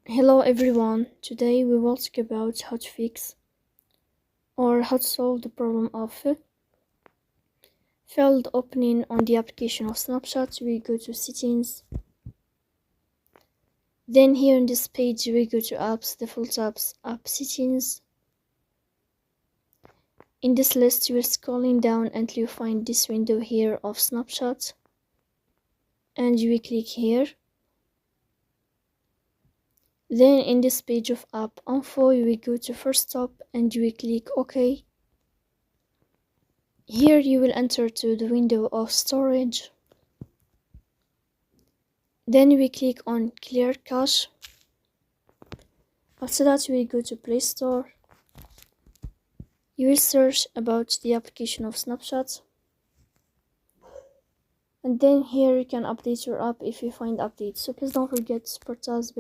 Hello everyone, today we will talk about how to fix or how to solve the problem of failed opening on the application of Snapchat. We go to settings, then here in this page we go to apps, default apps, app settings. In this list you will scrolling down until you find this window here of Snapchat and you will click here. Then in this page of app info you will go to first stop and you will click OK. Here you will enter to the window of storage. Then we click on clear cache. After that we go to Play Store. You will search about the application of Snapchat. And then here you can update your app if you find updates. So please don't forget to support us.